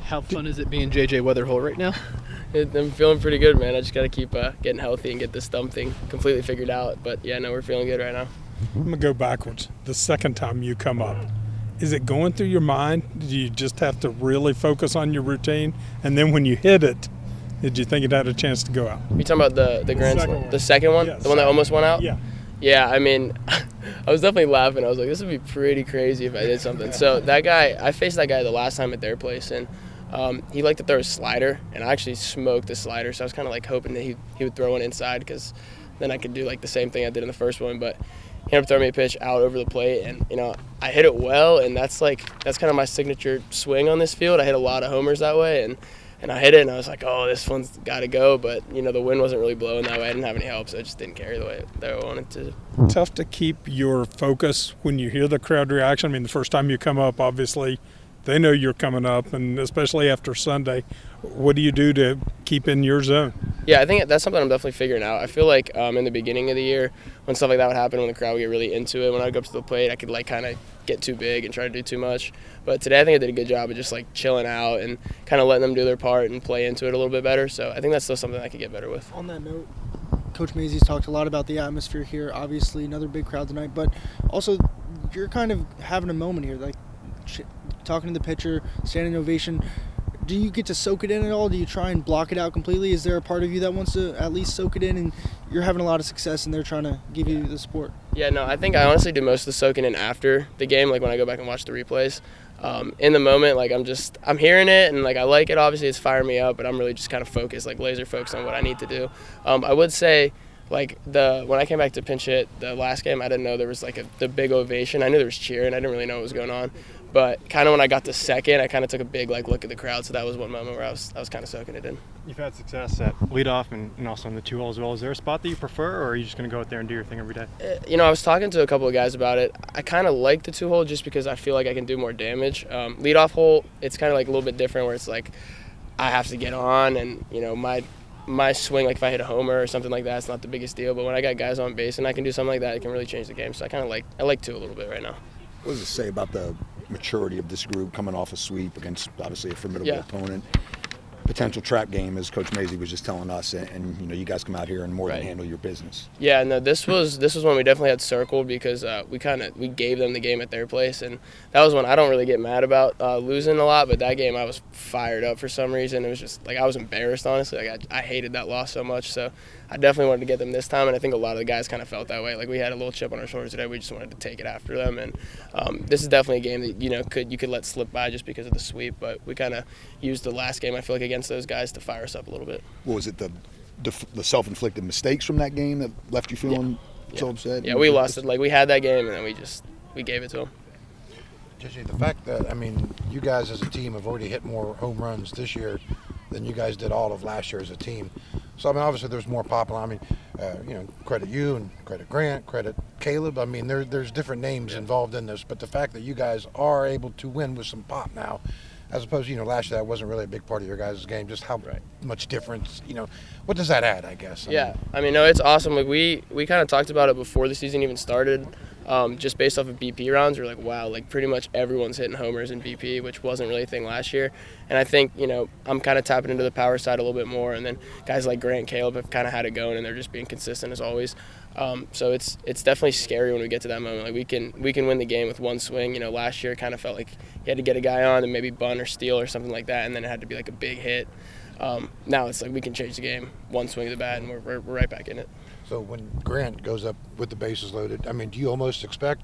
How fun is it being JJ Wetherholt right now? I'm feeling pretty good, man. I just got to keep getting healthy and get this thumb thing completely figured out. But, yeah, no, we're feeling good right now. I'm going to go backwards. The second time you come up, is it going through your mind? Do you just have to really focus on your routine? And then when you hit it, did you think it had a chance to go out? You talking about the grand slam? The second one? Yes. The one that almost went out? Yeah. Yeah, I mean, I was definitely laughing. I was like, this would be pretty crazy if I did something. So that guy, I faced that guy the last time at their place, and he liked to throw a slider, and I actually smoked the slider. So I was kind of like hoping that he would throw one inside, because then I could do like the same thing I did in the first one. But he ended up throwing me a pitch out over the plate, and I hit it well, and that's kind of my signature swing on this field. I hit a lot of homers that way, and I hit it, and I was like, oh, this one's got to go. But, the wind wasn't really blowing that way. I didn't have any help, so I just didn't carry the way that I wanted to. Tough to keep your focus when you hear the crowd reaction. I mean, the first time you come up, obviously, they know you're coming up, and especially after Sunday. What do you do to keep in your zone? Yeah, I think that's something I'm definitely figuring out. I feel like in the beginning of the year, when stuff like that would happen, when the crowd would get really into it, when I would go up to the plate, I could kind of get too big and try to do too much. But today I think I did a good job of just chilling out and kind of letting them do their part and play into it a little bit better. So I think that's still something I could get better with. On that note, Coach Mazey's talked a lot about the atmosphere here. Obviously, another big crowd tonight, but also you're kind of having a moment here, talking to the pitcher, standing ovation. Do you get to soak it in at all? Do you try and block it out completely? Is there a part of you that wants to at least soak it in, and you're having a lot of success and they're trying to give you the support? Yeah, no, I think I honestly do most of the soaking in after the game, when I go back and watch the replays. In the moment, I'm hearing it, and I like it. Obviously, it's firing me up, but I'm really just kind of focused, laser focused on what I need to do. I would say, when I came back to pinch hit the last game, I didn't know there was the big ovation. I knew there was cheering. I didn't really know what was going on. But kind of when I got to second, I kind of took a big look at the crowd. So that was one moment where I was kind of soaking it in. You've had success at leadoff and also in the 2-hole as well. Is there a spot that you prefer, or are you just going to go out there and do your thing every day? I was talking to a couple of guys about it. I kind of like the 2-hole just because I feel like I can do more damage. Leadoff hole, it's kind of a little bit different, where it's I have to get on, and my swing, if I hit a homer or something like that, it's not the biggest deal. But when I got guys on base and I can do something like that, it can really change the game. So I like 2 a little bit right now. What does it say about the maturity of this group coming off a sweep against obviously a formidable opponent? Potential trap game, as Coach Mazey was just telling us, and you guys come out here and more than handle your business. Yeah, no, this was one we definitely had circled, because we gave them the game at their place, and that was one I don't really get mad about losing a lot, but that game I was fired up for some reason. It was just I was embarrassed, honestly. I hated that loss so much, so I definitely wanted to get them this time, and I think a lot of the guys kind of felt that way. We had a little chip on our shoulders today. We just wanted to take it after them, and this is definitely a game that you could let slip by just because of the sweep, but we kind of used the last game, I feel against those guys to fire us up a little bit. What was it, the self-inflicted mistakes from that game that left you feeling so upset? Yeah, we lost it. We had that game, and then we gave it to them. JJ, the fact that, you guys as a team have already hit more home runs this year than you guys did all of last year as a team. So, obviously there's more pop. Credit you and credit Grant, credit Caleb. There's different names involved in this, but the fact that you guys are able to win with some pop now, as opposed to, last year that wasn't really a big part of your guys' game, just how much difference, what does that add, I guess? No, it's awesome. We kind of talked about it before the season even started. Just based off of BP rounds, we're wow, pretty much everyone's hitting homers in BP, which wasn't really a thing last year. And I think, I'm kind of tapping into the power side a little bit more. And then guys like Grant and Caleb have kind of had it going, and they're just being consistent as always. So it's definitely scary when we get to that moment. We can win the game with one swing. Last year it kind of felt like you had to get a guy on and maybe bunt or steal or something like that, and then it had to be a big hit. Now it's we can change the game one swing of the bat, and we're right back in it. So when Grant goes up with the bases loaded, do you almost expect,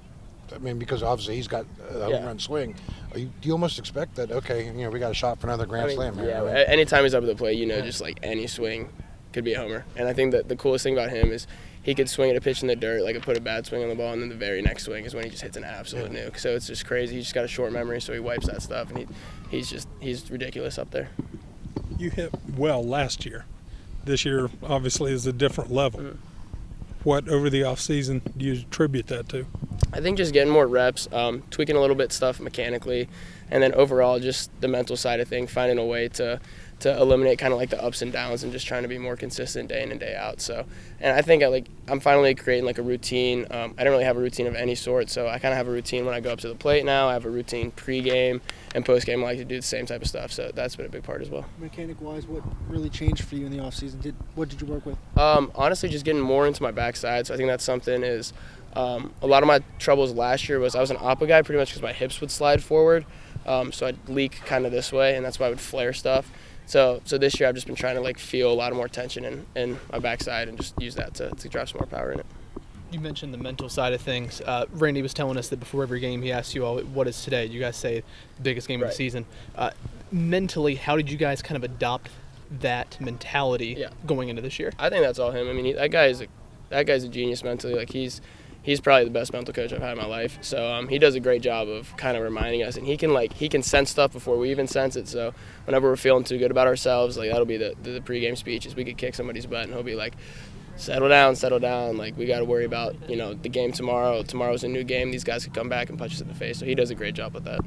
because obviously he's got a home run swing, do you almost expect that, okay, we got a shot for another grand slam here? Yeah, anytime he's up at the plate, just any swing could be a homer. And I think that the coolest thing about him is he could swing at a pitch in the dirt, put a bad swing on the ball, and then the very next swing is when he just hits an absolute nuke. So it's just crazy. He's just got a short memory, so he wipes that stuff, and he's ridiculous up there. You hit well last year. This year, obviously, is a different level. What over the off season do you attribute that to? I think just getting more reps, tweaking a little bit stuff mechanically, and then overall just the mental side of things, finding a way to eliminate kind of like the ups and downs and just trying to be more consistent day in and day out. So, and I think I'm finally creating like a routine. I don't really have a routine of any sort, so I kind of have a routine when I go up to the plate now. I have a routine pre-game and post-game. I like to do the same type of stuff, so that's been a big part as well. Mechanic-wise, what really changed for you in the offseason? What did you work with? Honestly, just getting more into my backside. So I think that's something is a lot of my troubles last year was I was an oppa guy pretty much because my hips would slide forward. So I'd leak kind of this way, and that's why I would flare stuff. So this year I've just been trying to like feel a lot of more tension in my backside and just use that to drive some more power in it. You mentioned the mental side of things. Randy was telling us that before every game he asked you all, what is today? You guys say the biggest game of the season. Mentally, how did you guys kind of adopt that mentality going into this year? I think that's all him. I mean, that guy's a genius mentally. Like he's probably the best mental coach I've had in my life. So he does a great job of kind of reminding us, and he can sense stuff before we even sense it. So whenever we're feeling too good about ourselves, like that'll be the pregame speech. Is we could kick somebody's butt, and he'll be like, settle down. Like we got to worry about the game tomorrow. Tomorrow's a new game. These guys could come back and punch us in the face. So he does a great job with that.